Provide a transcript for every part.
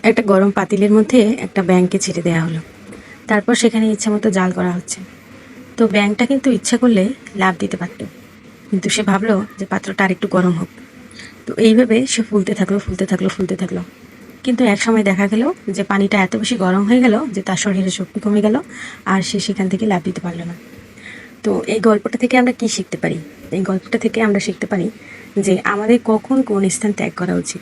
একটা গরম পাতিলের মধ্যে একটা ব্যাঙকে ছেড়ে দেওয়া হলো। তারপর সেখানে ইচ্ছা মতো জাল করা হচ্ছে। তো ব্যাঙটা কিন্তু ইচ্ছা করলে লাফ দিতে পারত, কিন্তু সে ভাবলো যে পাত্রটা আর একটু গরম হোক। তো এইভাবে সে ফুলতে থাকলো। কিন্তু এক সময় দেখা গেল যে পানিটা এত বেশি গরম হয়ে গেল যে তার শরীরে শক্তি কমে গেল, আর সে সেখান থেকে লাফ দিতে পারলো না। তো এই গল্পটা থেকে আমরা কি শিখতে পারি? এই গল্পটা থেকে আমরা শিখতে পারি যে আমাদের কখন কোন স্থান ত্যাগ করা উচিত।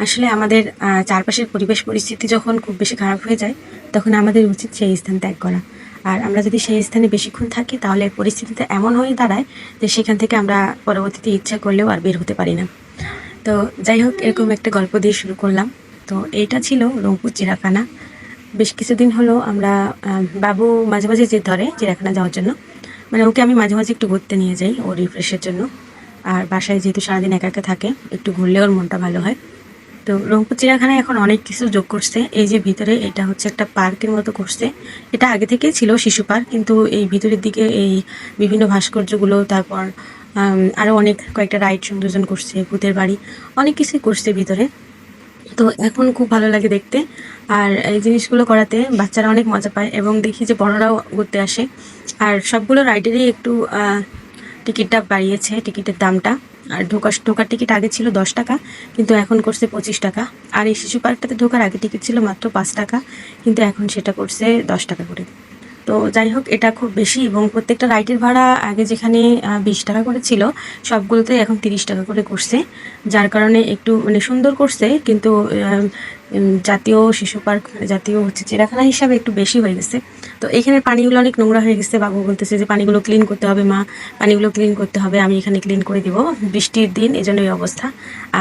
আসলে আমাদের চারপাশের পরিবেশ পরিস্থিতি যখন খুব বেশি খারাপ হয়ে যায়, তখন আমাদের উচিত সেই স্থান ত্যাগ করা। আর আমরা যদি সেই স্থানে বেশিক্ষণ থাকি, তাহলে পরিস্থিতিটা এমন হয়ে দাঁড়ায় যে সেখান থেকে আমরা পরবর্তীতে ইচ্ছা করলেও আর বের হতে পারি না। তো যাই হোক, এরকম একটা গল্প দিয়ে শুরু করলাম। তো এইটা ছিল রংপুর চিড়িয়াখানা। বেশ কিছুদিন হলো আমরা বাবু মাঝে মাঝে জেদ ধরে চিড়িয়াখানা যাওয়ার জন্য। মানে ওকে আমি মাঝে মাঝে একটু ঘুরতে নিয়ে যাই ও রিফ্রেশের জন্য। আর বাসায় যেহেতু সারাদিন একা একা থাকে, একটু ঘুরলে ওর মনটা ভালো হয়। তো রংপুর চিড়িয়াখানায় এখন অনেক কিছু যোগ করছে। এই যে ভিতরে এটা হচ্ছে একটা পার্কের মতো করছে। এটা আগে থেকেই ছিল শিশু পার্ক, কিন্তু এই ভিতরের দিকে এই বিভিন্ন ভাস্কর্যগুলো, তারপর আরও অনেক কয়েকটা রাইড সংযোজন করছে, ভূতের বাড়ি, অনেক কিছুই করছে ভিতরে। তো এখন খুব ভালো লাগে দেখতে। আর এই জিনিসগুলো করাতে বাচ্চারা অনেক মজা পায়, এবং দেখি যে বড়রাও ঘুরতে আসে। আর সবগুলো রাইডেরই একটু টিকিটটা বাড়িয়েছে, টিকিটের দামটা। আর ঢোকার টিকিট আগে ছিল 10 টাকা, কিন্তু এখন করছে 25 টাকা। আর এই শিশু পার্কটাতে ঢোকার আগে টিকিট ছিল মাত্র 5 টাকা, কিন্তু এখন সেটা করছে 10 টাকা করে। তো যাই হোক, এটা খুব বেশি, এবং প্রত্যেকটা রাইডের ভাড়া আগে যেখানে 20 টাকা করে ছিল, সবগুলোতে এখন 30 টাকা করে করছে। যার কারণে একটু মানে সুন্দর করছে, কিন্তু জাতীয় শিশু পার্ক মানে জাতীয় হচ্ছে চিড়িয়াখানা হিসাবে একটু বেশি হয়ে গেছে। তো এখানে পানিগুলো অনেক নোংরা হয়ে গেছে। বাবু বলতেছে যে পানিগুলো ক্লিন করতে হবে, মা পানিগুলো ক্লিন করতে হবে, আমি এখানে ক্লিন করে দিব, বৃষ্টির দিন এজন্য এই অবস্থা।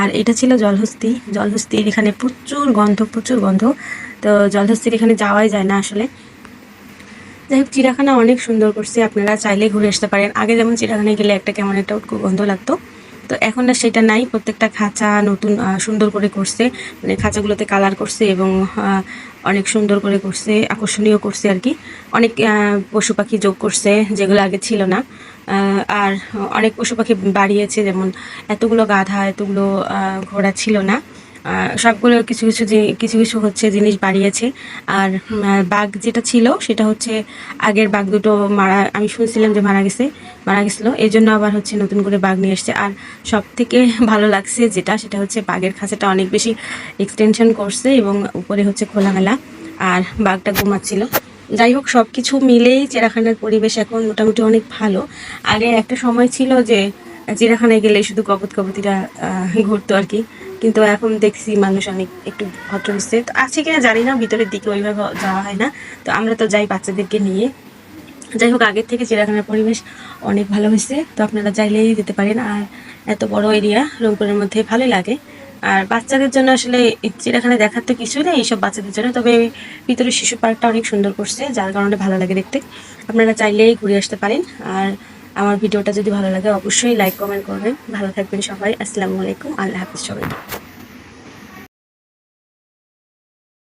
আর এটা ছিল জলহস্তির এখানে প্রচুর গন্ধ। তো জলহস্তির এখানে যাওয়াই যায় না আসলে। যাই হোক, চিড়িয়াখানা অনেক সুন্দর করছে, আপনারা চাইলে ঘুরে আসতে পারেন। আগে যেমন চিড়িয়াখানায় গেলে একটা কেমন একটা উটকো গন্ধ লাগতো, তো এখন আর সেটা নাই। প্রত্যেকটা খাঁচা নতুন সুন্দর করে করছে, মানে খাঁচাগুলোতে কালার করছে, এবং অনেক সুন্দর করে করছে, আকর্ষণীয় করছে আর কি। অনেক পশু পাখি যোগ করছে যেগুলো আগে ছিল না। আর অনেক পশু পাখি বাড়িয়েছে, যেমন এতগুলো গাধা, এতগুলো ঘোড়া ছিল না। সবগুলো কিছু কিছু হচ্ছে জিনিস বাড়িয়েছে। আর বাঘ যেটা ছিল সেটা হচ্ছে আগের বাঘ দুটো আমি শুনছিলাম যে মারা গেছিলো, এই জন্য আবার হচ্ছে নতুন করে বাঘ নিয়ে এসছে। আর সব থেকে ভালো লাগছে সেটা হচ্ছে বাঘের খাঁচাটা অনেক বেশি এক্সটেনশন করছে, এবং উপরে হচ্ছে খোলামেলা, আর বাঘটা ঘুমাচ্ছিল। যাই হোক, সব কিছু মিলেই চিড়িয়াখানার পরিবেশ এখন মোটামুটি অনেক ভালো। আগে একটা সময় ছিল যে চিড়িয়াখানায় গেলে শুধু কবুতরা ঘুরতো আর কি, কিন্তু এখন দেখছি মানুষ অনেক একটু ভদ্র হচ্ছে। তো আছে কিনা জানি না, ভিতরের দিকে ওইভাবে যাওয়া হয় না। তো আমরা তো যাই বাচ্চাদেরকে নিয়ে। যাই হোক, আগের থেকে চিড়িয়াখানার পরিবেশ অনেক ভালো হয়েছে। তো আপনারা চাইলেই যেতে পারেন। আর এত বড় এরিয়া রংপুরের মধ্যে ভালোই লাগে। আর বাচ্চাদের জন্য আসলে চিড়িয়াখানা দেখার তো কিছুই নেই এইসব বাচ্চাদের জন্য, তবে ভিতরে শিশু পার্কটা অনেক সুন্দর করছে, যার কারণে ভালো লাগে দেখতে। আপনারা চাইলেই ঘুরে আসতে পারেন। আর আমার ভিডিওটা যদি ভালো লাগে অবশ্যই লাইক কমেন্ট করবেন। ভালো থাকবেন সবাই। আসসালামু আলাইকুম, আল্লাহ হাফিজ সবাই।